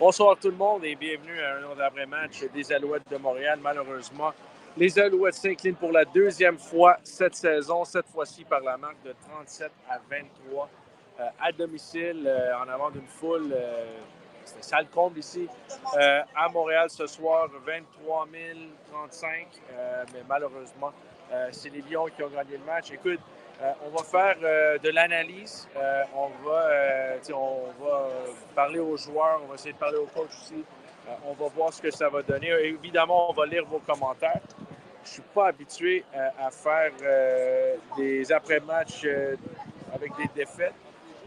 Bonsoir tout le monde et bienvenue à un autre après-match des Alouettes de Montréal. Malheureusement, les Alouettes s'inclinent pour la deuxième fois cette saison, cette fois-ci par la marque de 37-23 à domicile, en avant d'une foule. C'était salle comble ici à Montréal ce soir, 23 035. Mais malheureusement, c'est les Lions qui ont gagné le match. Écoute, on va faire de l'analyse. On va parler aux joueurs. On va essayer de parler aux coachs aussi. On va voir ce que ça va donner. Évidemment, on va lire vos commentaires. Je ne suis pas habitué à faire des après-matchs avec des défaites,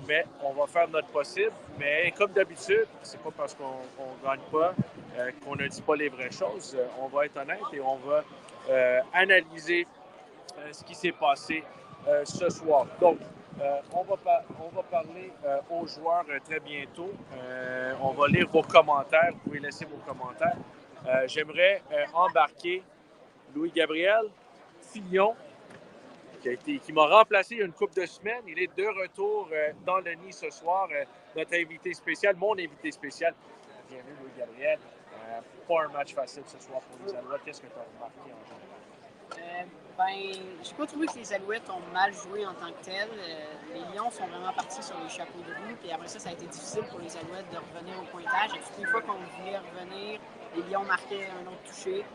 mais on va faire notre possible. Mais comme d'habitude, c'est pas parce qu'on ne gagne pas qu'on ne dit pas les vraies choses. On va être honnête et on va analyser ce qui s'est passé ce soir. Donc, on va parler aux joueurs très bientôt. On va lire vos commentaires. Vous pouvez laisser vos commentaires. J'aimerais embarquer Louis-Gabriel Fillon, qui m'a remplacé il y a une couple de semaines. Il est de retour dans le nid ce soir. Notre invité spécial, mon invité spécial. Bienvenue, Louis-Gabriel. Pas un match facile ce soir pour les Alouettes. Qu'est-ce que tu as remarqué en général? Je n'ai pas trouvé que les Alouettes ont mal joué en tant que tel. Les Lions sont vraiment partis sur les chapeaux de roue. Et après ça a été difficile pour les Alouettes de revenir au pointage. Et toutes les fois qu'on voulait revenir, les Lions marquaient un autre touché.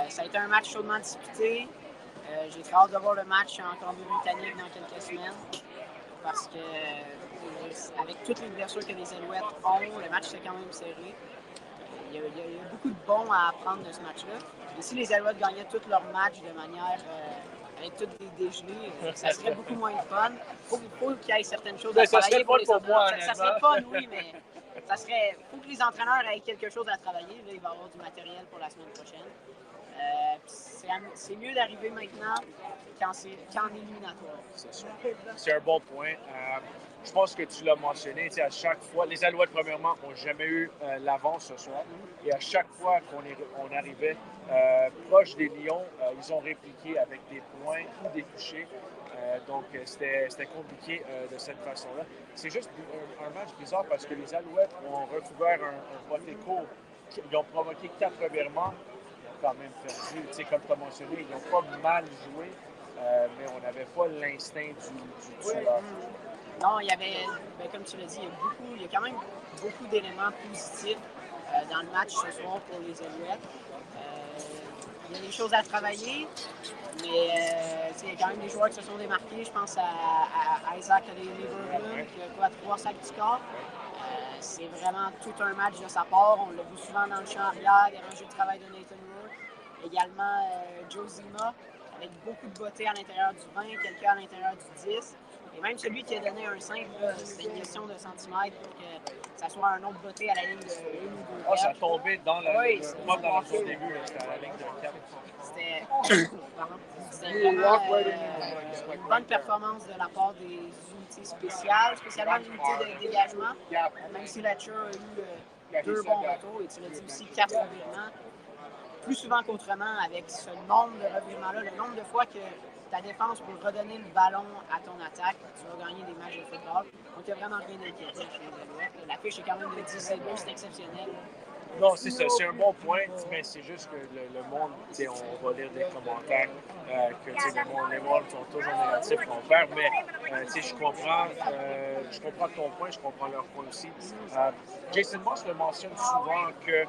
Ça a été un match chaudement disputé. J'ai très hâte de voir le match en Colombie-Britannique dans quelques semaines. Parce que avec toutes les blessures que les Alouettes ont, le match était quand même serré. Il y a beaucoup de bons à apprendre de ce match-là. Et si les Alouettes gagnaient tous leurs matchs de manière avec toutes des dégelés, ça serait beaucoup moins de fun. Il faut qu'il y ait certaines choses à travailler pour les entraîneurs. Ça serait fun, oui, mais il faut que les entraîneurs aient quelque chose à travailler. Là, il va y avoir du matériel pour la semaine prochaine. C'est mieux d'arriver maintenant qu'en éliminatoire. C'est sûr. C'est un bon point. Je pense que tu l'as mentionné, à chaque fois, les Alouettes, premièrement, n'ont jamais eu l'avance ce soir. Et à chaque fois qu'on arrivait proche des Lions, ils ont répliqué avec des points ou des touchés. Donc, c'était compliqué de cette façon-là. C'est juste un match bizarre parce que les Alouettes ont recouvert un botté court. Ils ont provoqué 4 revirements. Ils ont quand même perdu. Comme tu as mentionné, ils n'ont pas mal joué. Mais on n'avait pas l'instinct du tueur. Non, il y avait, comme tu l'as dit, il y a quand même beaucoup d'éléments positifs dans le match ce soir pour les Alouettes. Il y a des choses à travailler, mais il y a quand même des joueurs qui se sont démarqués. Je pense à Isaac Alouevari, qui a quoi, 3 sacs du score. C'est vraiment tout un match de sa part. On l'a vu souvent dans le champ arrière. Il y avait un jeu de travail de Nathan Rourke. Également, Joe Zima, avec beaucoup de beauté à l'intérieur du 20, quelqu'un à l'intérieur du 10. Et même celui qui a donné un 5, c'était une question de centimètres pour que ça soit un autre beauté à la ligne de 1 ou 2. Oh, ça a tombé dans la pas dans le bon début, c'était à la ligne de 4. C'était vraiment une bonne performance de la part des unités spéciales, spécialement l'unité de dégagement. Même si Letcher a eu 2 bons retours, et tu l'as dit aussi, 4 revirements. Plus souvent qu'autrement, avec ce nombre de revirements-là, le nombre de fois que ta défense pour redonner le ballon à ton attaque, tu vas gagner des matchs de football. Donc, il n'y a vraiment rien d'inquiétant chez les Alouettes. La fiche est quand même de 10-2, c'est exceptionnel. Non, c'est ça, c'est un bon point, mais c'est juste que le monde, on va lire des commentaires que les mondes sont toujours négatifs qu'on perd, mais je comprends ton point, je comprends leur point aussi. Jason Moss le mentionne souvent que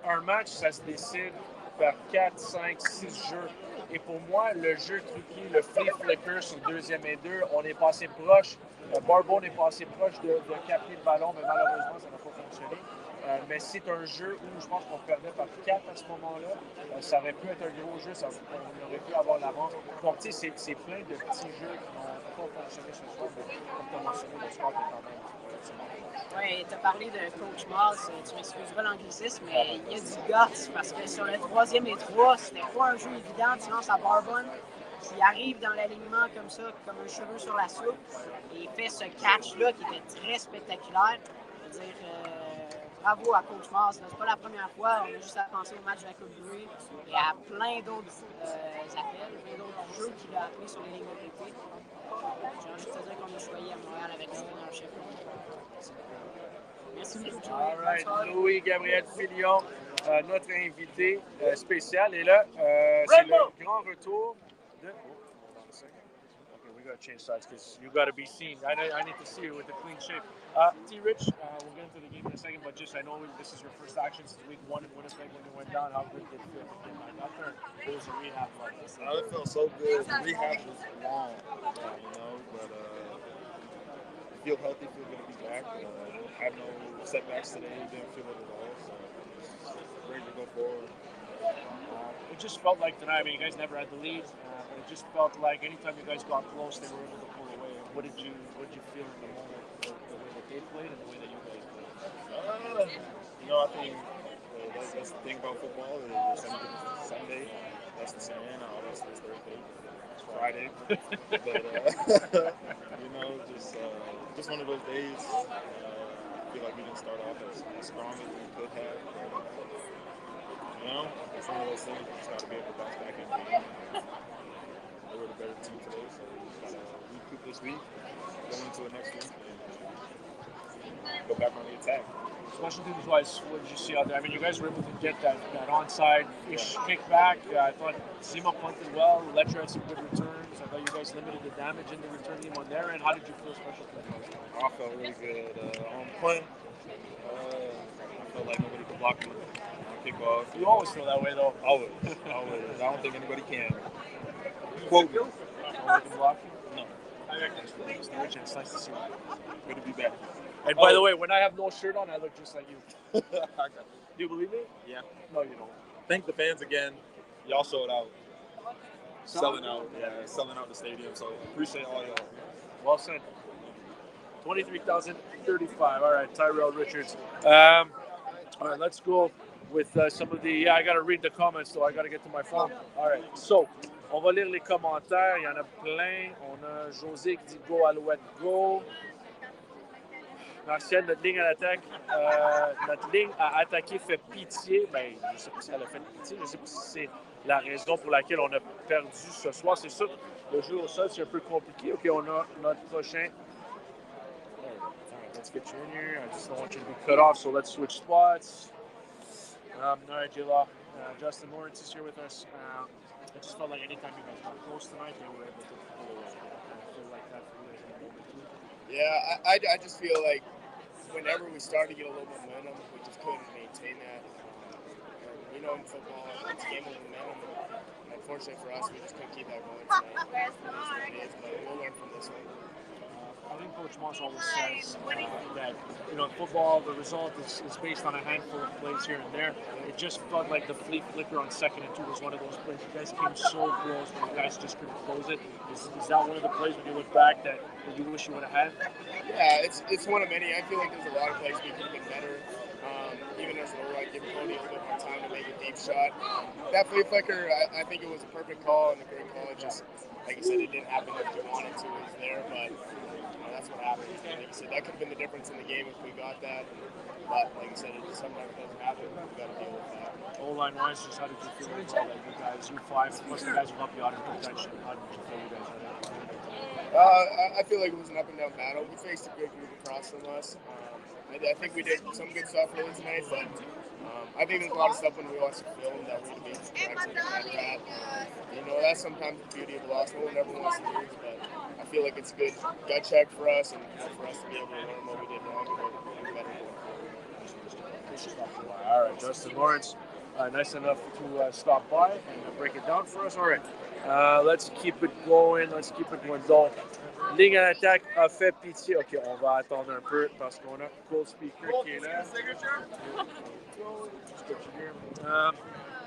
un match, ça se décide par 4, 5, 6 jeux. Et pour moi, le jeu truqué, le flea flicker sur 2e et 2, on est passé proche. Barbone est passé proche de capter le ballon, mais malheureusement, ça n'a pas fonctionné. Mais c'est un jeu où je pense qu'on perdait par 4 à ce moment-là. Ça aurait pu être un gros jeu, on aurait pu avoir l'avance. Donc, c'est plein de petits jeux qui n'ont pas fonctionné ce soir, mais comme tu as mentionné, le score est quand même oui, tu as parlé de Coach Moss, tu m'excuseras l'anglicisme, mais il y a du guts parce que sur le 3e et 3, c'était pas un jeu évident. Tu lances à Barbone qui arrive dans l'alignement comme ça, comme un cheveu sur la soupe, et fait ce catch-là qui était très spectaculaire. Je veux dire, bravo à Coach Moss. C'est pas la première fois, on a juste à penser au match de la Coupe Grey et à plein d'autres appels, plein d'autres jeux qu'il a appris sur les lignes de côté. J'ai envie de te dire qu'on a choisi à Montréal avec un chef. Merci beaucoup, Joey. All right, Louis-Gabriel Filion, notre invité spécial. Et là, c'est le grand retour de... Oh, hold on a second. Okay, we got to change sides because you got to be seen. I need to see you with the clean shape. T-Rich, we'll get into the game in a second, but just I know this is your first action since week 1 in Winnipeg when you went down. How good did it feel to get back out there? What was the rehab like? It felt so good. The rehab was long, but feel healthy, feel good to be back. Had no setbacks today, didn't feel it at all, so ready to go forward. It just felt like tonight, I mean, you guys never had the lead, but it just felt like anytime you guys got close, they were able to pull away. What did you feel in the moment, the way that they played and the way that you guys played? I think that's the thing about football. Is Sunday, that's the saying. That's Thursday, it's Friday. But just one of those days. I feel like we didn't start off as strong as we could have. It's one of those things. You just got to be able to bounce back in the game. They were the better team today, so we just got to recoup this week, go into the next week, and go back on the attack. Special teams wise, what did you see out there? I mean, you guys were able to get that onside-ish kickback. I thought Zima punted well. Letcher had some good returns. I thought you guys limited the damage in the return game on their end. How did you feel special teams wise? I felt really good. On punt, I felt like nobody could block me. Kickoff. You always feel that way, though. Always. I don't think anybody can. Quote me. Nobody can block you? No. It's nice to see you. Good to be back. And by the way, when I have no shirt on, I look just like you. Do you believe me? Yeah. No, you don't. Thank the fans again. Y'all showed out. Selling out the stadium. So appreciate all y'all. Well said. 23,035. All right, Tyrell Richards. All right, let's go with some of the... Yeah, I got to read the comments, so I got to get to my phone. All right, so, on va lire les commentaires. Il y en a plein. On a José qui dit « Go, Alouette, go ». Martial, notre ligne à l'attaque, notre ligne à attaquer fait pitié. Ben, je ne sais pas si elle a fait pitié, je ne sais pas si c'est la raison pour laquelle on a perdu ce soir. C'est sûr, le jeu au sol, c'est un peu compliqué. OK, on a notre prochain... All right, let's get you in here. I just don't want you to be cut off, so let's switch spots. All right, J-Law. Justin Lawrence is here with us. I just felt like anytime you guys got close tonight, they were able to pull away. I feel like that for you guys. Yeah, I just feel like whenever we started to get a little momentum, we just couldn't maintain that. And in football, it's a game of momentum. Unfortunately for us, we just couldn't keep that going tonight. But we'll learn from this one. I think Coach Moss always says that, in football, the result is based on a handful of plays here and there. It just felt like the flicker on 2nd and 2 was one of those plays. You guys came so close, but you guys just couldn't close it. Is that one of the plays when you look back that you wish you would have had? Yeah, it's one of many. I feel like there's a lot of plays we could have been better. Even as an O-line, give Cody a little bit more time to make a deep shot. That flea flicker, I think it was a perfect call and a great call. It just, like you said, it didn't happen like you wanted to. It was there, but that's what happened. Like you said, that could have been the difference in the game if we got that. But like you said, it sometimes doesn't happen. We got to deal with that. O-line wise, just how did you feel about you guys? You 5, plus the guys who helped you out in protection. How did you feel you guys had I feel like it was an up and down battle. We faced a good group across from us. I think we did some good stuff early tonight, but I think there's a lot of stuff when we watch the film that we need to correct and like that. That's sometimes the beauty of the loss. No one ever wants to lose, but I feel like it's a good gut check for us and for us to be able to learn what we did wrong and what we can do better going forward. All right, Justin Lawrence, nice enough to stop by and break it down for us. All right, let's keep it going. Donc, ligne à l'attaque a fait pitié. OK, on va attendre un peu parce qu'on a Cold Speaker qui est là.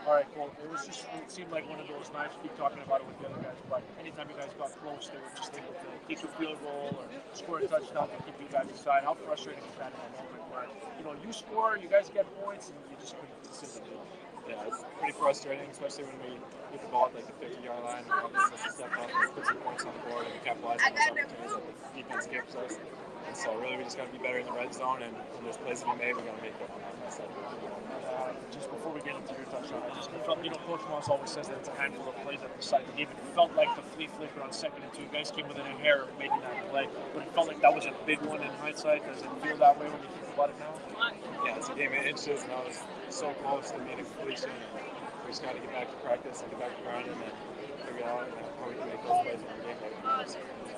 All right, cool. It seemed like one of those nights. We keep talking about it with the other guys, but anytime you guys got close, they were just able to kick a field goal or score a touchdown to keep you guys aside. How frustrating is that in a moment where, you score, you guys get points, and you just couldn't consistently do it? Yeah, it's pretty frustrating, especially when we get the ball at like the 50-yard line and offense has to step up and put some points on the board and capitalize on those opportunities that the defense gives us. And So really, we just got to be better in the red zone, and when there's plays to be made, we got to make them on that side. Just before we get into your touchdown, I just felt, Coach Moss always says that it's a handful of plays at the side of the game. It felt like the flea flicker on 2nd and 2. You guys came within a hair of making that play, but it felt like that was a big one in hindsight. Does it feel that way when you think about it now? Yeah, it's a game of inches, and I was so close to being a completion. We just got to get back to practice and get back to grinding and figure out how we can make those plays in the game.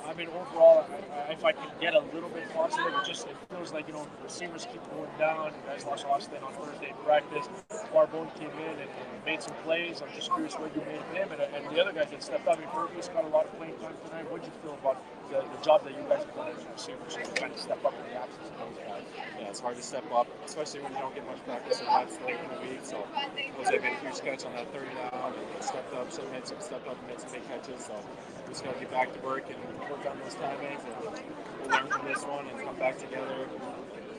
I mean, overall, if I can get a little bit positive, it feels like, receivers keep going down. You guys lost Austin on Thursday in practice. Barbone came in and made some plays. I'm just curious what you made of him. And the other guys that stepped up. I mean, Fergus got a lot of playing time tonight. What did you feel about the job that you guys have done as receivers and trying to step up in the absence of those guys? Yeah, it's hard to step up, especially when you don't get much practice with that late in the week. So Jose made a huge catch on that 30 down and stepped up. So stepped up and made some big catches. So we just got to get back to work and work on those timings, and we'll learn from this one and come back together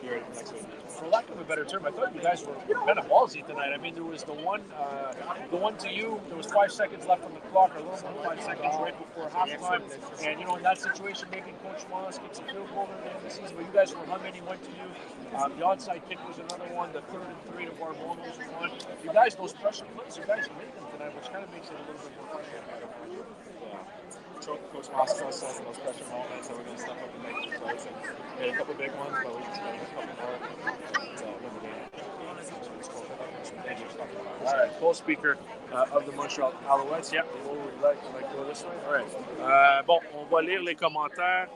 here next week. For lack of a better term, I thought you guys were kind of ballsy tonight. I mean, there was the one to you. There was 5 seconds left on the clock, or a little more than 5 seconds right before halftime. And in that situation, maybe Coach Moss gets a field goal at the end of the season. But you guys were humming. He went to you. The onside kick was another one. The 3rd and 3 to Barbone was one. You guys, those pressure plays, you guys made them tonight, which kind of makes it a little bit more frustrating. Coach Moss trusts us in those pressure moments, and we're going to step up and make some plays. And we had a couple big ones, but we just got a couple more to win the game. All right, co-speaker of the Montreal Alouettes. Yeah, we'd like to go this way. All right. Bon, on va lire les commentaires.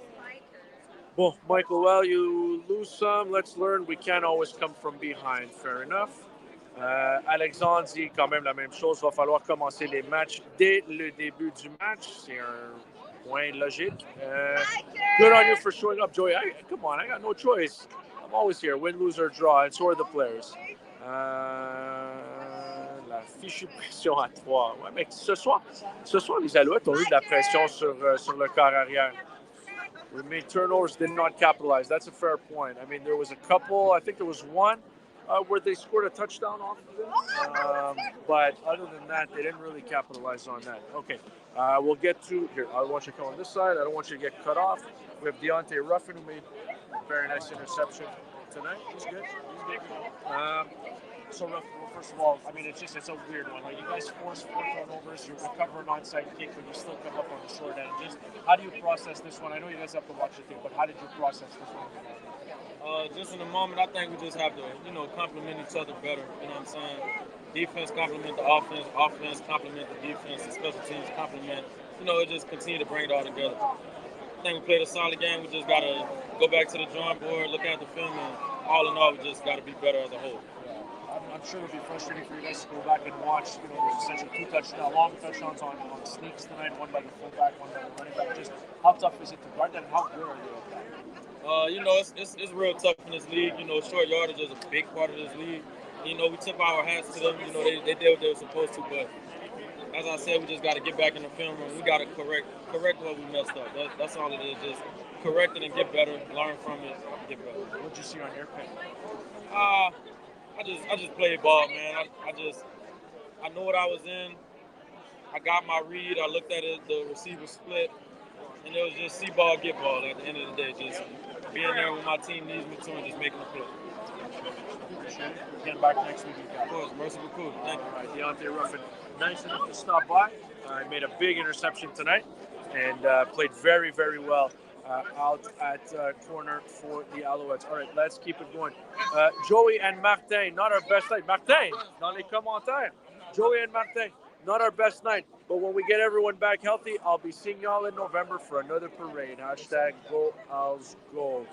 Bon, Michael, well, you lose some. Let's learn we can't always come from behind. Fair enough. Alexandre dit quand même la même chose. Il va falloir commencer les matchs dès le début du match. C'est un point logique. Good on you for showing up, Joey. Come on, I got no choice. I'm always here. Win, lose, or draw. And so are the players. La fichue pression à 3. Ouais, mais ce soir, les Alouettes ont eu de la pression sur le corps arrière. We made turnovers, did not capitalize. That's a fair point. I mean, there was a couple. I think there was one where they scored a touchdown off of it. But other than that, they didn't really capitalize on that. Okay, we'll get to here. I don't want you to come on this side. I don't want you to get cut off. We have Deontay Ruffin, who made a very nice interception tonight. He's good. So, first of all, I mean, it's a weird one. Like, you guys force 4 turnovers, you recover an onside kick, but you still come up on the short end. Just how do you process this one? I know you guys have to watch it too, but how did you process this one? Just in the moment, I think we just have to, complement each other better. You know what I'm saying? Defense complement the offense, offense complement the defense, and special teams complement. It just continue to bring it all together. I think we played a solid game. We just got to go back to the drawing board, look at the film, and all in all, we just got to be better as a whole. I'm sure it'll be frustrating for you guys to go back and watch. There's essentially 2 long touchdowns on sneaks tonight, one by the fullback, one by the running back. Just how tough is it to guard that, and how good are you at that? It's real tough in this league. Short yardage is a big part of this league. We tip our hats to them. They did what they were supposed to, but as I said, we just got to get back in the film room. We got to correct what we messed up. That's all it is. Just correct it and get better, learn from it, get better. What did you see on your pick? I just played ball, man. I know what I was in. I got my read. I looked at it, the receiver split, and it was just see ball, get ball at the end of the day. Just being there when my team needs me to and just making the play. Getting back next week. Of course, merciful cool. Thank you. All right, Deontay Ruffin, nice enough to stop by. He made a big interception tonight and played very, very well out at corner for the Alouettes. All right, let's keep it going. Joey and Martin, not our best night. Martin, dans les commentaires. Joey and Martin, not our best night. But when we get everyone back healthy, I'll be seeing y'all in November for another parade. Hashtag Go Owls Go.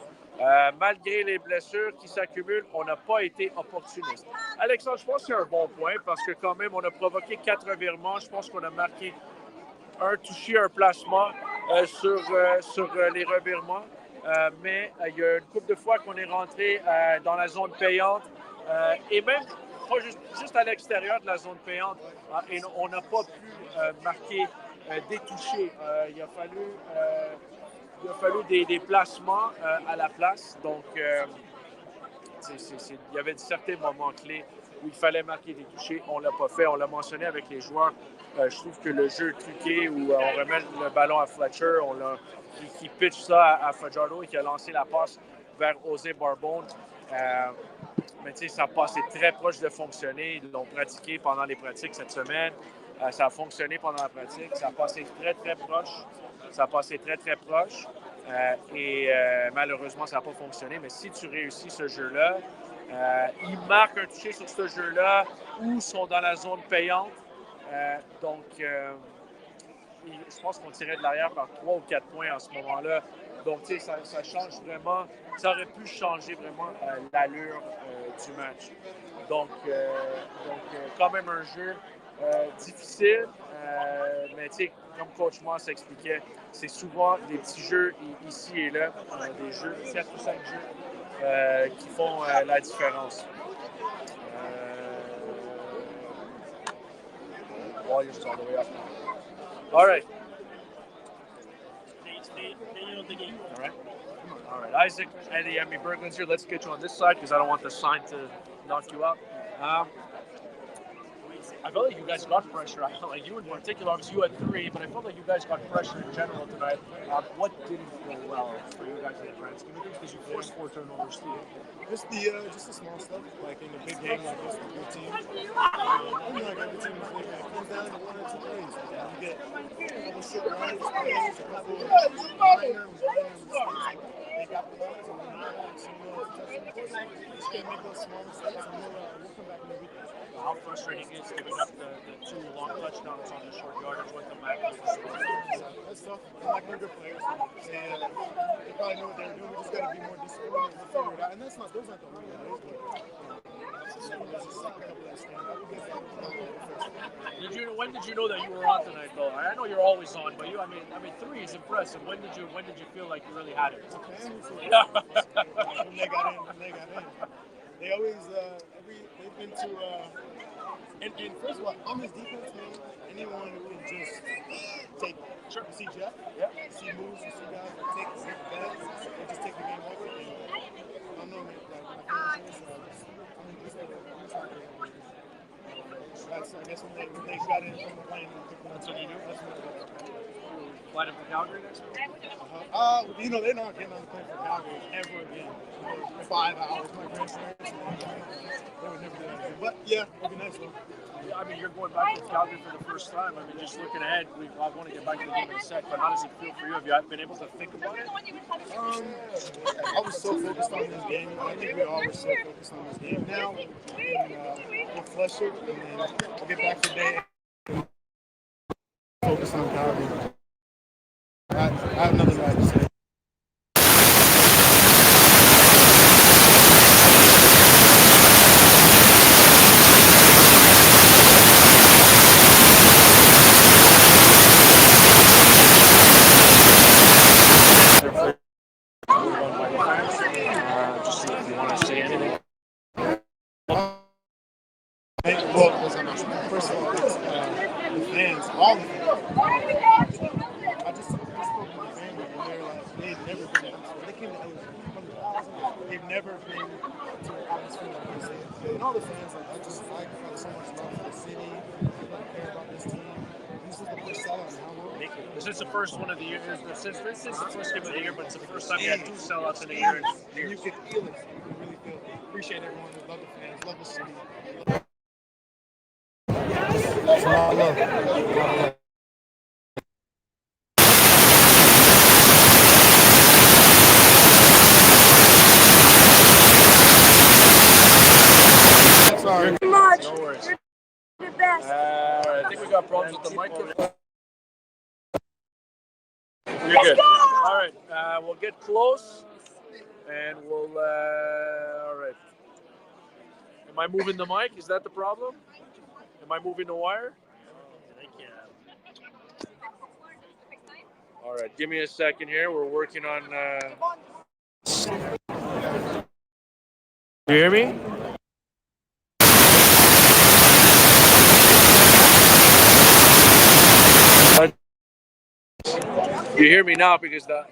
Malgré les blessures qui s'accumulent, on n'a pas été opportuniste. Alexandre, je pense que c'est un bon point parce que quand même, on a provoqué 4 revirements. Je pense qu'on a marqué un touché, un placement sur les revirements. Mais il y a une couple de fois qu'on est rentré dans la zone payante et même pas juste à l'extérieur de la zone payante. Et on n'a pas pu marquer des touchés. Il a fallu des placements à la place. Donc, il y avait certains moments clés où il fallait marquer des touchés. On ne l'a pas fait. On l'a mentionné avec les joueurs. Je trouve que le jeu truqué où on remet le ballon à Fletcher, qui pitch ça à Fajardo et qui a lancé la passe vers José Barbone. Mais tu sais, ça passait très proche de fonctionner. Ils l'ont pratiqué pendant les pratiques cette semaine. Ça a fonctionné pendant la pratique. Ça a passé très, très proche. Malheureusement, ça n'a pas fonctionné. Mais si tu réussis ce jeu-là, ils marquent un touché sur ce jeu-là ou sont dans la zone payante. Je pense qu'on tirait de l'arrière par 3 ou 4 points en ce moment-là. Donc, tu sais, ça change vraiment. Ça aurait pu changer vraiment l'allure du match. Donc, quand même un jeu difficile. Mais, tu sais, comme Coach Moss expliquait, c'est souvent des petits jeux ici et là, des jeux, 4 ou 5 jeux qui font la différence. Warriors all the way up. All right. Stay on the game. All right, Isaac, Eddie, Emmy Berglund's here. Let's get you on this side because I don't want the sign to knock you out. I felt like you guys got pressure. I felt like you in particular, obviously you had 3, but I felt like you guys got pressure in general tonight. What didn't go well for you guys in the grand scheme of things? Because you forced 4 turnovers too. Just the small stuff, like in a big game like this with your team. Like every team is big, it comes down to 1 or 2 plays. You get a couple short yards, plays, a couple minor mistakes. They capitalize and then some touchdowns. Just can't make those small mistakes, and we'll come back in the weekend. How frustrating is giving up the 2 long touchdowns on the short yardage with the back? That's tough. Like we're good players. They probably know what they're doing. We just got to be more disciplined and we'll figure it out. And those aren't the only ways, but when did you know that you were on tonight, though? I know you're always on, but I mean, 3 is impressive. When did you feel like you really had it? When they got in. They always they've been to and first of all, on this defense, man, anyone who can just take it. Sure. You see Jeff? Yeah. You see moves, you see guys that take the bets and just take the game over. And I don't know, man. That's, I guess, when they got in from the plane. That's what you do? Fly to Calgary next week? They're not getting on the plane for Calgary ever again. 5 hours, my grandparents. They would never do that again. But yeah, it'll be nice though. Yeah, I mean, you're going back to Calgary for the first time. I mean, just looking ahead, I want to get back to the game in a sec, but how does it feel for you? Have you been able to think about it? I was so focused on this game. I think we all were so focused on this game. Now, we'll flush it, and then we'll get back today and focus on Calgary. I have nothing bad to say. Just if you want to say anything. Well, first of all, the fans, all the fans. I just spoke to my family, and they're like, they've never been. They came to Alouettes. They've never been to an atmosphere like this. And all the fans, like, I got so much love for the city. People care about this team. This is the first sellout in how long? This is the first one of the year. This is the first game of the year, but it's the first time we had 2 sellouts in a year. And you can feel it. You can really feel it. Appreciate everyone. Love the fans. Love the city. It's a lot of love. Sorry. No worries. I think we got problems with the microphone. You're good. All right. We'll get close, and we'll. All right. Am I moving the mic? Is that the problem? Am I moving the wire? All right. Give me a second here. We're working on. You hear me? You hear me now because that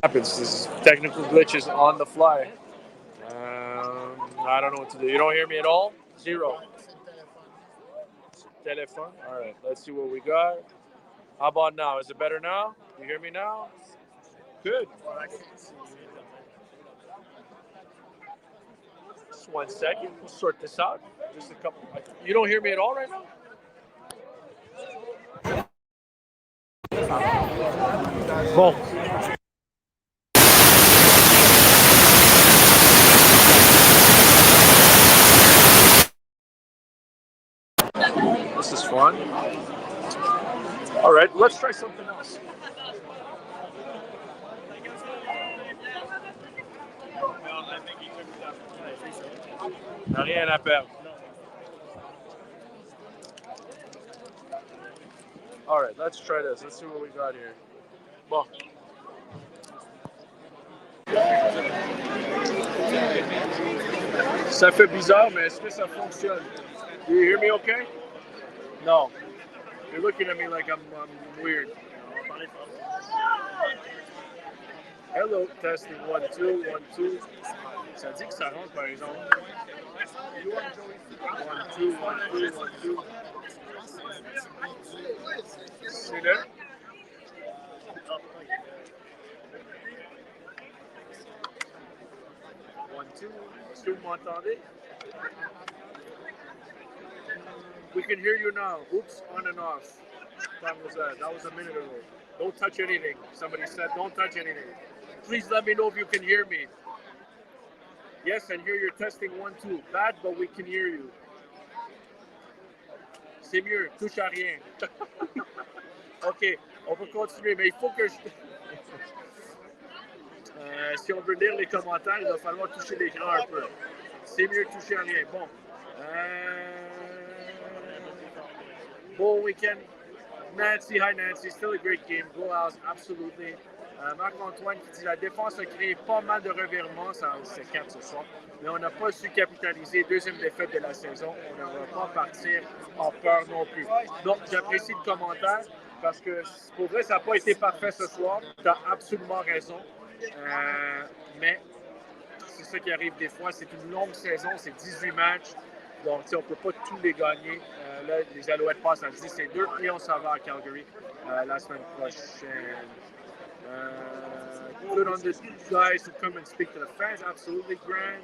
happens. This is technical glitches on the fly. I don't know what to do. You don't hear me at all? Zero. Telephone. All right, let's see what we got. How about now? Is it better now? You hear me now? Good. Just 1 second. We'll sort this out. Just a couple. You don't hear me at all right now? Bon. This is fun. All right, let's try something else. Rien à perdre. All right, let's try this. Let's see what we got here. Bon. Ça fait bizarre, mais est-ce que ça fonctionne? Do you hear me okay? No. You're looking at me like I'm weird. Hello, testing 1, 2, 1, 2. Ça dit que ça rentre, par exemple. 1, 2, 1, 2, 1, 2. C'est là? 1, 2. Est-ce que vous m'entendez? We can hear you now. Oops, on and off. What time was that? That was a minute ago. Don't touch anything. Somebody said, don't touch anything. Please let me know if you can hear me. Yes, and here you're testing 1, 2. Bad, but we can hear you. C'est mieux. Touche à rien. OK, on peut continuer, mais il faut que je... si on veut lire les commentaires, il va falloir toucher l'écran un peu. C'est mieux de toucher à rien. Bon. Bon week-end. Nancy, hi Nancy. Still a great game. Go Owls, absolutely. Marc-Antoine qui dit la défense a créé pas mal de revirements, c'est 4 ce soir, mais on n'a pas su capitaliser. Deuxième défaite de la saison, on ne va pas partir en peur non plus. Donc j'apprécie le commentaire parce que pour vrai, ça n'a pas été parfait ce soir. Tu as absolument raison. Mais c'est ça qui arrive des fois. C'est une longue saison, c'est 18 matchs. Donc, on ne peut pas tous les gagner. Là, les Alouettes passent à 10-2 et on s'en va à Calgary la semaine prochaine. Good on the guys who come and speak to the fans. Absolutely, Grant.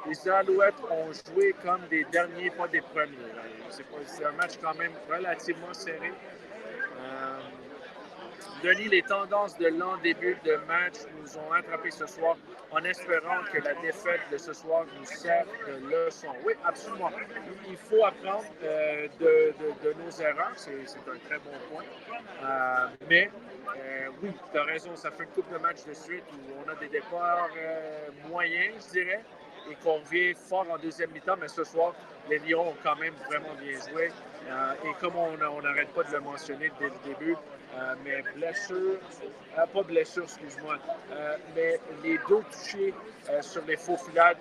Les Alouettes ont joué comme des derniers, pas des premiers. C'est un match quand même relativement serré. Denis, les tendances de l'an début de match nous ont attrapés ce soir en espérant que la défaite de ce soir nous serve de leçon. Oui, absolument. Il faut apprendre de nos erreurs. C'est un très bon point. Mais oui, tu as raison. Ça fait une couple de matchs de suite où on a des départs moyens, je dirais, et qu'on revient fort en deuxième mi-temps. Mais ce soir, les Lions ont quand même vraiment bien joué. Et comme on n'arrête pas de le mentionner dès le début, mais blessure, pas blessure, excuse-moi, mais les deux touchés sur les faux filades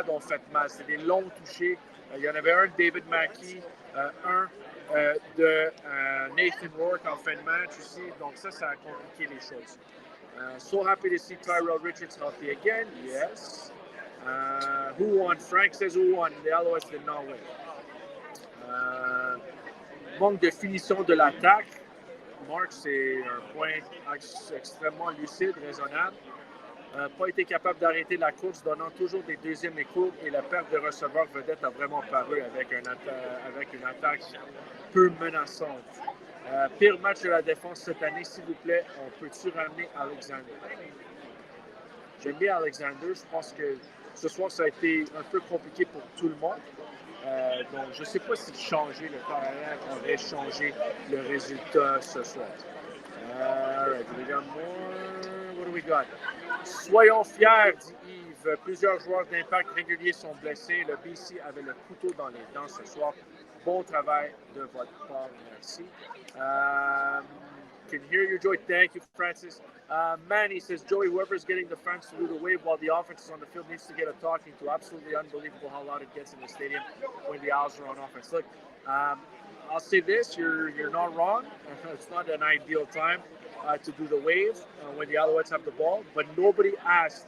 ont fait mal. C'est des longs touchés. Il y en avait un de David Mackey, un de Nathan Rourke en fin de match aussi. Donc ça a compliqué les choses. So happy to see Tyrell Richards healthy again. Yes. Who won? Frank says who won. The Alouettes did not win. Manque de finition de l'attaque. Mark, c'est un point extrêmement lucide, raisonnable. Pas été capable d'arrêter la course, donnant toujours des deuxièmes échos et la perte de receveur vedette a vraiment paru avec une attaque peu menaçante. Pire match de la défense cette année, s'il vous plaît, on peut-tu ramener Alexander? J'aime bien Alexander, je pense que ce soir ça a été un peu compliqué pour tout le monde. Donc, je ne sais pas si changer le carrière aurait changé le résultat ce soir. All right, we got more. What do we got? Soyons fiers, dit Yves. Plusieurs joueurs d'impact réguliers sont blessés. Le BC avait le couteau dans les dents ce soir. Bon travail de votre part, merci. Can hear you, Joey. Thank you, Francis. Manny says, Joey, whoever's getting the fans to do the wave while the offense is on the field needs to get a talking to. Absolutely unbelievable how loud it gets in the stadium when the Owls are on offense. Look, I'll say this, you're not wrong. It's not an ideal time to do the wave when the Alouettes have the ball, but nobody asked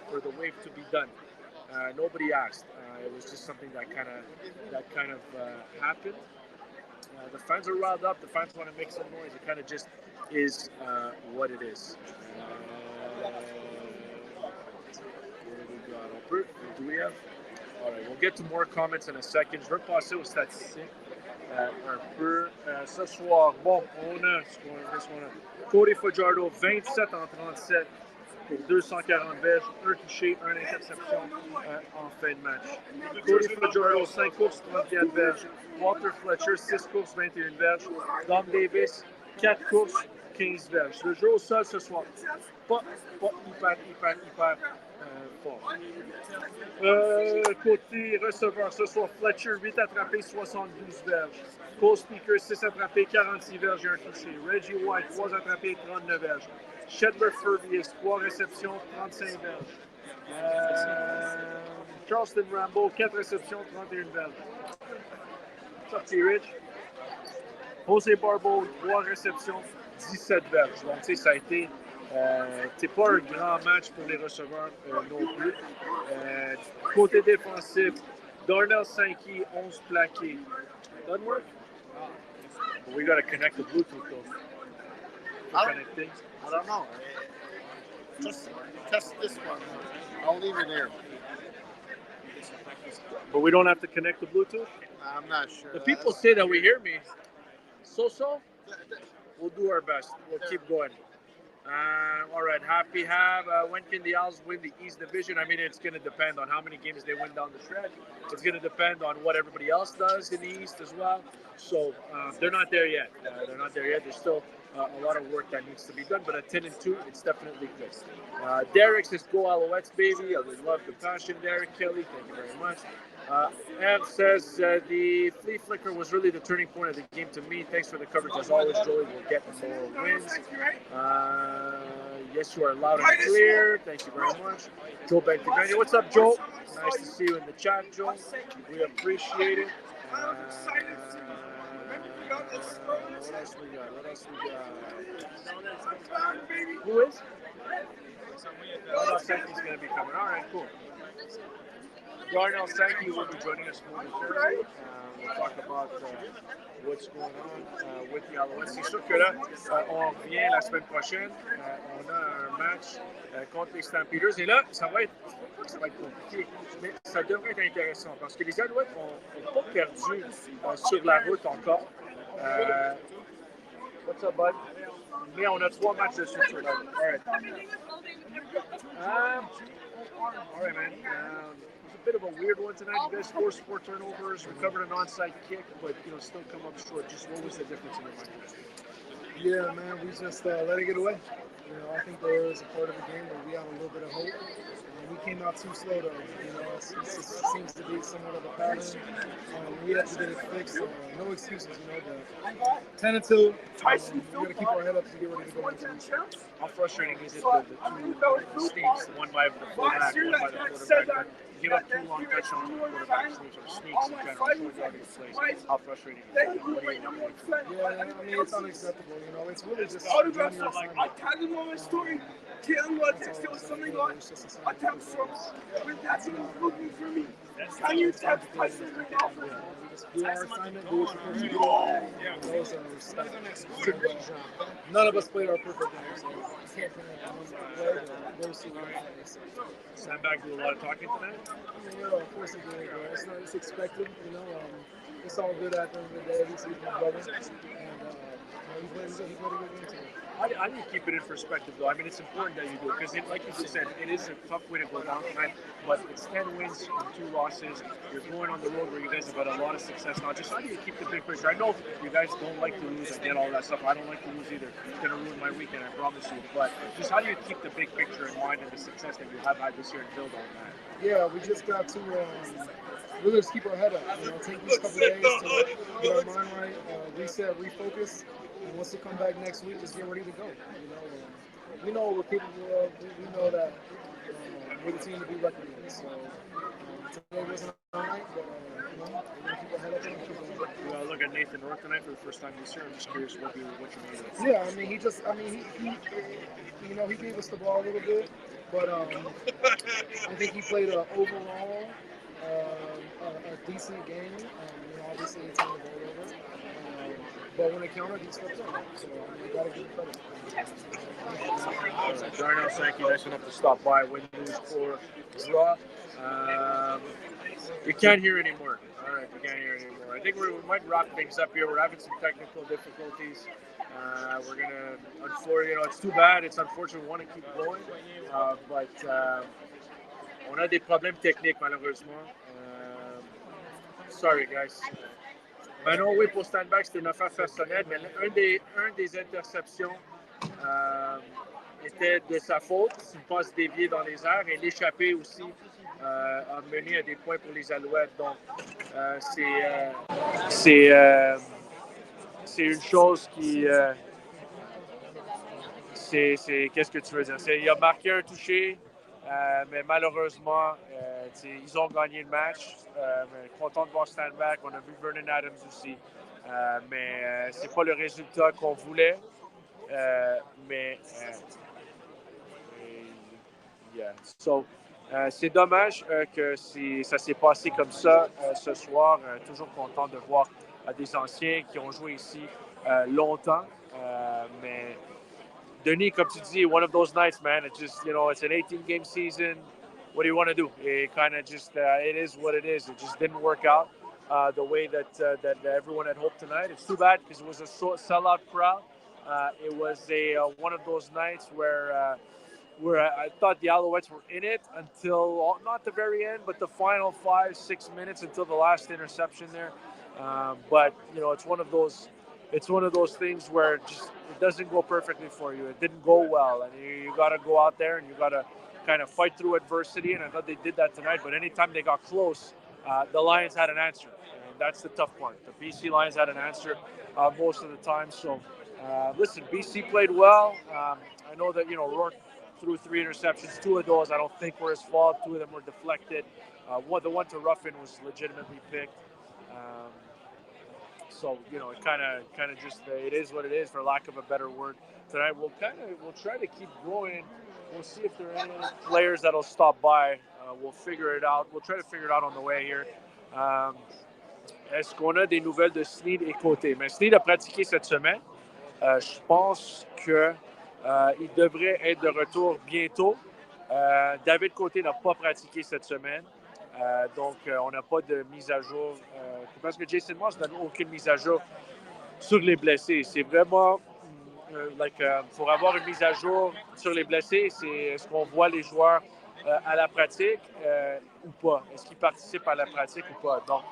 for the wave to be done. Nobody asked. It was just something that kind of happened. The fans are riled up. The fans want to make some noise. It kind of just is what it is. Do we have? All right, we'll get to more comments in a second. Je veux passer aux statistiques un peu. Ce soir, bon, on a ce qu'on a. Cody Fajardo, 27 en 37 pour 240 verges, un touché, un interception en fin de match. Cody Fajardo, 5 courses, 34 verges. Walter Fletcher, 6 courses, 21 verges. Dom Davis, 4 courses, 15 verges. Le jeu au sol ce soir, pas hyper fort. Côté receveur, ce soir, Fletcher, 8 attrapés, 72 verges. Cole Speaker, 6 attrapés, 46 verges et un touché. Reggie White, 3 attrapés, 39 verges. Shedler Furbius, 3 réceptions, 35 verges. Charleston Rambo, 4 réceptions, 31 verges. Sorti Rich. José Barbeau, 3 réceptions, 17 verges. Donc, tu sais, ça a été. C'est pas un grand match pour les receveurs non plus. Côté défensif, Darnell Sankey, 11 plaqués. Doesn't work? Well, we got to connect the Bluetooth though. I don't know. Just test this one. I'll leave it there. But we don't have to connect the Bluetooth? I'm not sure. The people say that we hear me. So? We'll do our best. We'll keep going. All right, Happy Have. When can the Owls win the East Division? I mean, it's going to depend on how many games they win down the stretch. It's going to depend on what everybody else does in the East as well. So they're not there yet. There's still a lot of work that needs to be done. But at 10-2, it's definitely good. Derek says, "Go Alouettes, baby." I would love the passion, Derek Kelly. Thank you very much. Ev says the flea flicker was really the turning point of the game to me. Thanks for the coverage as always, Joey. We'll get more wins. Yes, you are loud and clear. Thank you very much. Joe Bentigani. What's up, Joe? Nice to see you in the chat, Joe. We appreciate it. What else we got? Who is? I thought Sankey's going to be coming. All right, cool. Darnell Sankey will be joining us momentarily. We'll talk about what's going on with the Alouettes. C'est sûr que là, on revient la semaine prochaine. On a un match contre les Stampeders. Et là, ça va être compliqué, mais ça devrait être intéressant parce que les Alouettes n'ont pas perdu sur la route encore. What's up, bud? Mais on a 3 matchs de suite sur la route. All right. All right, man. A bit of a weird one tonight. You guys forced 4 turnovers, recovered an onside kick, but still come up short. Just what was the difference in your mind? Yeah, man, we just let it get away. I think there was a part of the game where we had a little bit of hope. We came out too slow, though. It seems to be somewhat of a pattern. We have to get it fixed. No excuses, but 10-2. We got to keep our head up to get ready to go into the How frustrating is it the two sneaks, one by the fullback, one by the quarterback? Give up 2 long touchdowns to the quarterback sneaks in general, short yardage plays. How frustrating is it? What do you think? Yeah, I mean, it's unacceptable. It's really just a junior assignment. Killing was still something like a tap from that's looking for me. Can you tap do our assignment, do what you're supposed to do. None of us played our perfect game, so I can't play, but we'll see. Sandbag do a lot of talking tonight? Of course they do. It's expected, It's all good at the end of the day. He's my brother. And he played a good game today. How do you keep it in perspective, though? I mean, it's important that you do it because, like you said, it is a tough way to go down tonight, but it's 10 wins and 2 losses. You're going on the road where you guys have had a lot of success now. Just how do you keep the big picture? I know you guys don't like to lose. I get all that stuff. I don't like to lose either. It's going to ruin my weekend, I promise you. But just how do you keep the big picture in mind and the success that you have had this year and build on that? Yeah, we just got to really just keep our head up. Take these couple days to get our mind right, reset, refocus. And once we come back next week, just get ready to go. we know what we're capable of. We know that we're the team to be reckoned with. So today wasn't our night, but we're gonna keep our head up and keep going. Look at Nathan Rourke tonight for the first time this year. I'm just curious what you made of it. Yeah, I mean, he gave us the ball a little bit, but I think he played overall a decent game. Obviously he turned the ball over, but when it counted, he stepped up. So you got to give him credit. Darnell Sankey, nice enough to stop by. Win, lose, or draw. We can't hear anymore. All right, we can't hear anymore. I think we might wrap things up here. We're having some technical difficulties. We're gonna, unfortunately, it's too bad. It's unfortunate. We want to keep going, but on a des problèmes techniques malheureusement. Sorry, guys. Non, oui, pour Stanback, c'était une affaire personnelle, mais un des interceptions était de sa faute. C'est une passe déviée dans les airs et l'échappée aussi a mené à des points pour les Alouettes. Donc, c'est une chose qui... qu'est-ce que tu veux dire? Il a marqué un touché, mais malheureusement, ils ont gagné le match. Content de voir Stanback. On a vu Vernon Adams aussi. Mais c'est pas le résultat qu'on voulait. Yeah. So, c'est dommage que ça s'est passé comme ça ce soir. Toujours content de voir des anciens qui ont joué ici longtemps. Mais Denis, comme tu dis, one of those nights, man. It's just, it's an 18-game season. What do you want to do? It kind of just, it is what it is. It just didn't work out the way that everyone had hoped tonight. It's too bad because it was a sellout crowd. It was one of those nights where I thought the Alouettes were in it until, not the very end, but the final 5-6 minutes until the last interception there. But, it's one of those things where it doesn't go perfectly for you. It didn't go well, and you got to go out there and you got to kind of fight through adversity, and I thought they did that tonight. But anytime they got close, the Lions had an answer, and that's the tough part. The BC Lions had an answer most of the time. So, listen, BC played well. I know that, Rourke threw 3 interceptions. 2 of those I don't think were his fault. 2 of them were deflected. The one to Ruffin was legitimately picked. So, it kind of just, it is what it is, for lack of a better word. Tonight, we'll try to keep going. We'll see if there are any players that'll stop by. We'll figure it out. We'll try to figure it out on the way here. Est-ce qu'on a des nouvelles de Sneed et Côté? Mais Sneed a pratiqué cette semaine. Je pense qu'il devrait être de retour bientôt. David Côté n'a pas pratiqué cette semaine. Donc, on n'a pas de mise à jour. Parce que Jason Moss n'a aucune mise à jour sur les blessés. C'est vraiment, pour avoir une mise à jour sur les blessés, c'est est-ce qu'on voit les joueurs à la pratique ou pas? Est-ce qu'ils participent à la pratique ou pas? Donc,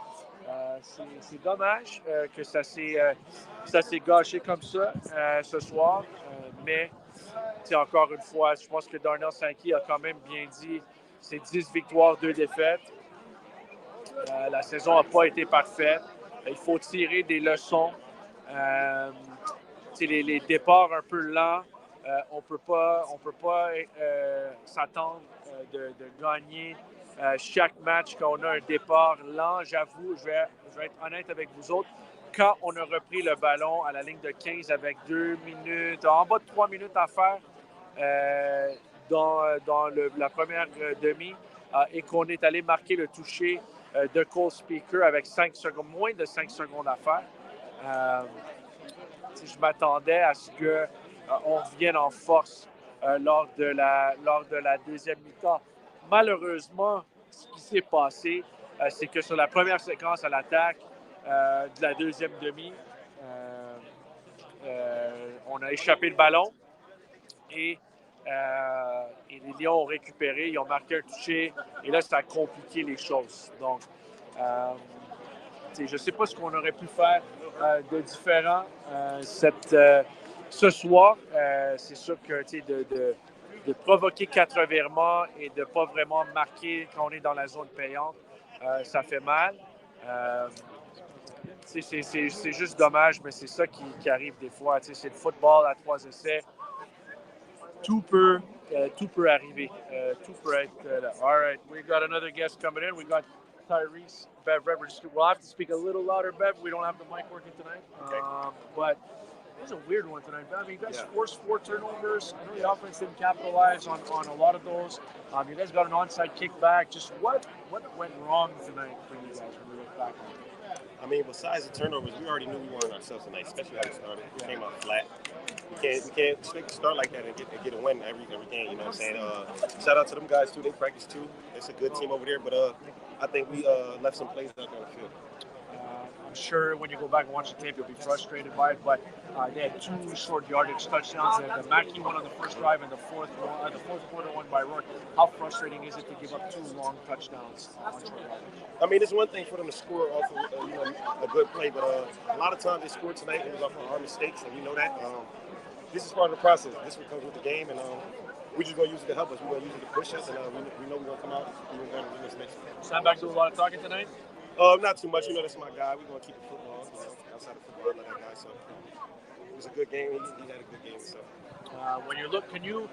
c'est dommage que ça s'est gâché comme ça ce soir. Mais, encore une fois, je pense que Darnell Sankey a quand même bien dit, c'est 10 victoires, 2 défaites. La saison n'a pas été parfaite. Il faut tirer des leçons. Les départs un peu lents, on ne peut pas s'attendre de gagner chaque match quand on a un départ lent. J'avoue, je vais être honnête avec vous autres. Quand on a repris le ballon à la ligne de 15 avec 2 minutes, en bas de 3 minutes à faire dans la première demi, et qu'on est allé marquer le toucher de Cole Speaker avec moins de 5 secondes à faire. Je m'attendais à ce qu'on revienne en force lors de la deuxième mi-temps. Malheureusement, ce qui s'est passé, c'est que sur la première séquence à l'attaque de la deuxième demi, on a échappé le ballon et les Lions ont récupéré, ils ont marqué un toucher et là, ça a compliqué les choses. Donc, je ne sais pas ce qu'on aurait pu faire de différent ce soir. C'est sûr que de provoquer 4 revirements et de ne pas vraiment marquer quand on est dans la zone payante, ça fait mal. C'est juste dommage, mais c'est ça qui arrive des fois. C'est le football à 3 essais. tout peut arriver. Tout peut être là. All right, we got another guest coming in. We got Tyrese Bev. We'll have to speak a little louder, Bev. We don't have the mic working tonight. Okay. But it was a weird one tonight, Bev. You guys forced 4 turnovers. I know the offense didn't capitalize on a lot of those. You guys got an onside kickback. Just what went wrong tonight for you guys when we look back on it? I mean, besides the turnovers, we already knew we weren't ourselves tonight, especially how we started. We came out flat. We can't expect to start like that and get a win every game. You know what I'm saying? Shout out to them guys too. They practice too. It's a good team over there, but I think we left some plays out there on the field. I'm sure when you go back and watch the tape, you'll be frustrated by it. But they had 2 short yardage touchdowns. The Mackey one on the first drive and the fourth quarter one by Rourke. How frustrating is it to give up 2 long touchdowns on short yardage? I mean, it's one thing for them to score off of a good play, but a lot of times they scored tonight. It was off of our mistakes, and we know that. This is part of the process. This is what comes with the game, and we're just going to use it to help us. We're going to use it to push us, and we know we're going to come out and we're going to win this next game. Sandbach do a lot of talking tonight? Not too much. You know, that's my guy. We're going to keep the football. Outside of football, I love that guy. So it was a good game. He had a good game. So when you look, can you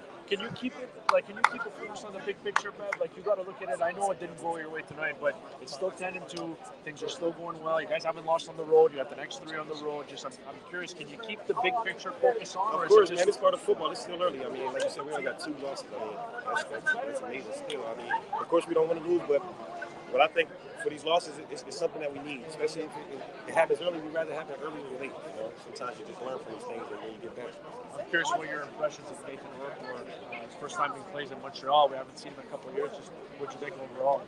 keep it focused on the big picture, Bev? Like you got to look at it. I know it didn't go your way tonight, but it's still 10-2. Things are still going well. You guys haven't lost on the road. You got the next 3 on the road. Just I'm curious, can you keep the big picture focus on? Of course, man. It's part of football. It's still early. I mean, like you said, we only got 2 losses. I mean, that's amazing still. I mean, of course, we don't want to lose, but I think for these losses, it's something that we need, especially if it happens early. We'd rather have it early than late. You know? Sometimes you just learn from these things and then you get better. I'm curious what your impressions of Nathan Rourke were. His first time he plays in Montreal. We haven't seen him in a couple of years. Just what you think overall?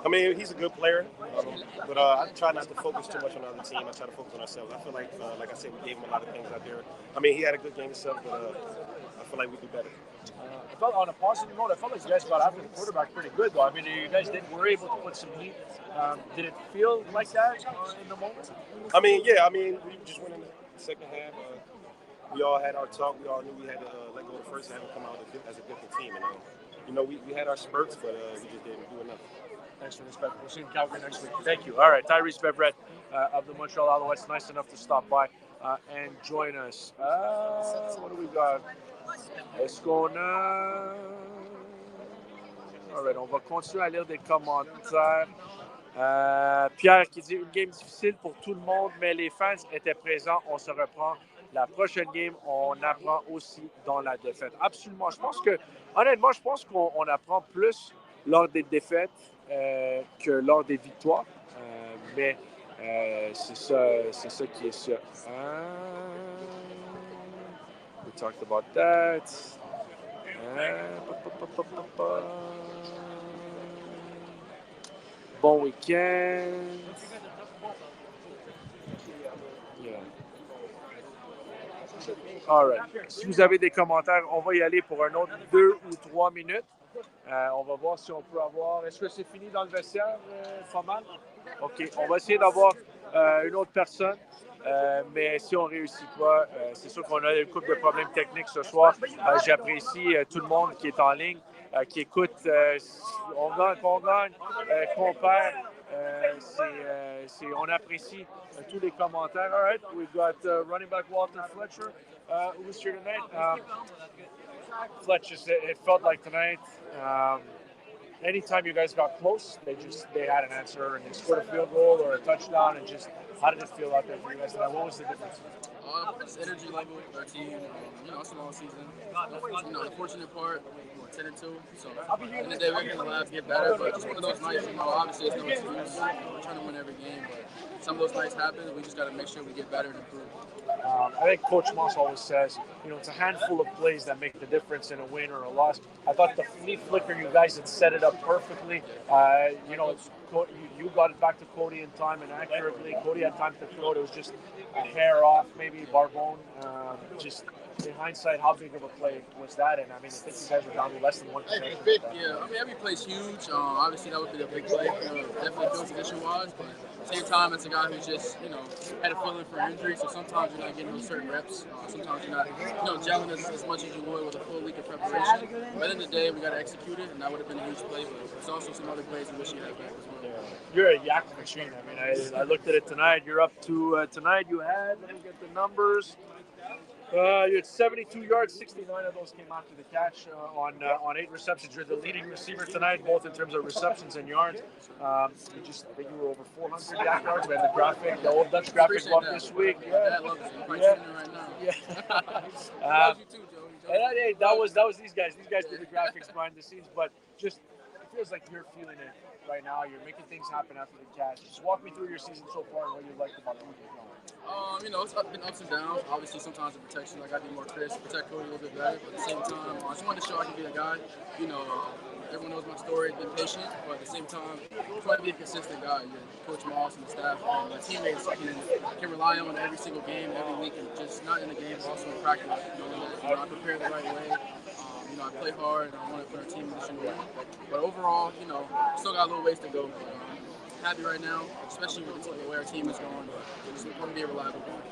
I mean, he's a good player, but I try not to focus too much on the other team. I try to focus on ourselves. I feel like I said, we gave him a lot of things out there. I mean, he had a good game himself, but I feel like we do better. I felt on a positive note, I felt like you guys got after the quarterback pretty good, though. I mean, you guys were able to put some heat. Did it feel like that in the moment? I mean, yeah. I mean, we just went in the second half. We all had our talk. We all knew we had to let go of the first half and come out as a different team. And, you know, we had our spurts, but we just didn't do enough. Thanks for this, Bev. We'll see you in Calgary next week. Thank you. All right, Tyrese Bev of the Montreal Alouettes. Nice enough to stop by and join us. What do we got? Est-ce qu'on a... All right, on va continuer à lire des commentaires. Pierre qui dit une game difficile pour tout le monde, mais les fans étaient présents. On se reprend. La prochaine game, on apprend aussi dans la défaite. Absolument. Honnêtement, je pense qu'on apprend plus lors des défaites que lors des victoires. Mais c'est ça qui est sûr. We talked about that. Bon week-end. Yeah. All right. Si vous avez des commentaires, on va y aller pour un autre 2 ou 3 minutes. On va voir si on peut avoir... Est-ce que c'est fini dans le vestiaire, pas mal? OK. On va essayer d'avoir une autre personne. Mais si on ne réussit pas, c'est sûr qu'on a une couple de problèmes techniques ce soir. J'apprécie tout le monde qui est en ligne, qui écoute. On gagne, qu'on perd. On apprécie tous les commentaires. All right, we've got running back Walter Fletcher, who's here tonight. Fletcher, it felt like tonight. Anytime you guys got close, they had an answer and they scored a field goal or a touchdown. And just how did it feel out there for you guys tonight? What was the difference? Just energy level with our team. It's a long season. The fortunate part, we're 10-2. So at the end of the day, we're going to have to get better. But just one of those nights, obviously it's no excuse. We're trying to win every game, but some of those nights happen. We just got to make sure we get better and improve. I think Coach Moss always says, it's a handful of plays that make the difference in a win or a loss. I thought the flea flicker, you guys had set it up perfectly. You got it back to Cody in time and accurately. Cody had time to throw it. It was just a hair off, maybe Barbone. Just in hindsight, how big of a play was that? And I mean, I think you guys were down to less than 1%. Yeah, I mean, every play's huge. Obviously, that would be a big play. Definitely field position-wise, but at the same time, it's a guy who just, had a feeling for injury. So sometimes you're not getting those certain reps. Sometimes you're not, gelling as much as you would with a full week of preparation. But at the end of the day, we got to execute it, and that would have been a huge play. But there's also some other plays we wish you had back as well. You're a yak machine. I mean, I looked at it tonight. You're up to tonight. You had, let me get the numbers. You had 72 yards, 69 of those came after the catch on 8 receptions. You're the leading receiver tonight, both in terms of receptions and yards. I think you were over 400 yards. We had the old Dutch graphic up this week. Dad loves it. You're probably tuning in right now. Yeah. Loves you too, Joey. Hey, that was these guys. These guys do the graphics behind the scenes, but just it feels like you're feeling it right now. You're making things happen after the catch. Just walk me through your season so far and what you liked about it. It's been ups and downs. Obviously, sometimes the protection, I got to be more crisp, protect Cody a little bit better. But at the same time, I just wanted to show I can be a guy. Everyone knows my story, been patient, but at the same time, trying to be a consistent guy. Coach Moss and the staff and my teammates can rely on every single game, every week, and just not in the game, but also in practice. I prepare the right way. I play hard, and I want to put our team in position to win. But overall, still got a little ways to go. Happy right now, especially with the way our team is going. It's going to be a reliable game.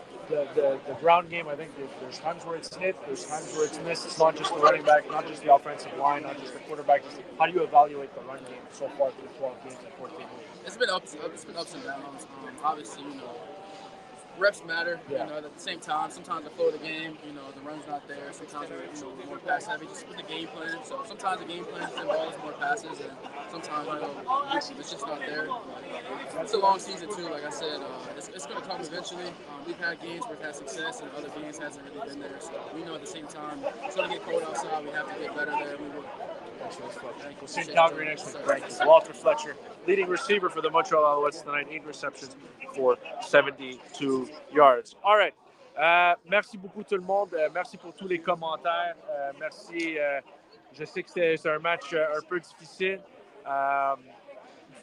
The ground game, I think there's times where it's hit, there's times where it's missed. It's not just the running back, not just the offensive line, not just the quarterback. How do you evaluate the run game so far through 12 games and 14 games? It's been ups and downs. Obviously, reps matter. Yeah. At the same time, sometimes the flow of the game, the run's not there. Sometimes we're more pass heavy, just with the game plan. So sometimes the game plan involves more passes, and sometimes it's just not there. It's a long season too. Like I said, it's going to come eventually. We've had games where we've had success, and other games hasn't really been there. So we know at the same time, it's going to get cold outside. We have to get better there. We will. We'll see Calgary next week. Thank you. Walter Fletcher, leading receiver for the Montreal Alouettes tonight, 8 receptions for 72 yards. All right. Merci beaucoup tout le monde. Merci pour tous les commentaires. Merci. Je sais que c'est un match un peu difficile.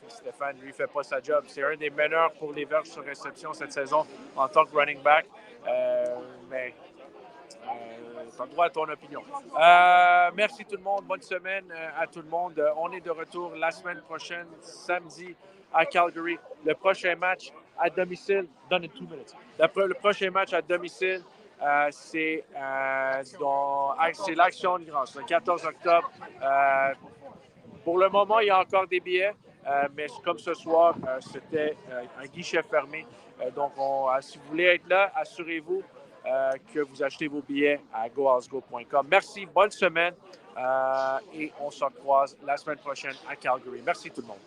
Stéphane, lui, ne fait pas sa job. C'est un des meneurs pour les verges sur réception cette saison en tant que running back. Mais tu as droit à ton opinion. Merci tout le monde. Bonne semaine à tout le monde. On est de retour la semaine prochaine, samedi, à Calgary. Le prochain match à domicile, donne 2 minutes. Le prochain match à domicile, c'est l'Action de grâce, le 14 octobre. Pour le moment, il y a encore des billets, mais comme ce soir, c'était un guichet fermé. Donc, si vous voulez être là, assurez-vous que vous achetez vos billets à goalsgo.com. Merci, bonne semaine et on se croise la semaine prochaine à Calgary. Merci tout le monde.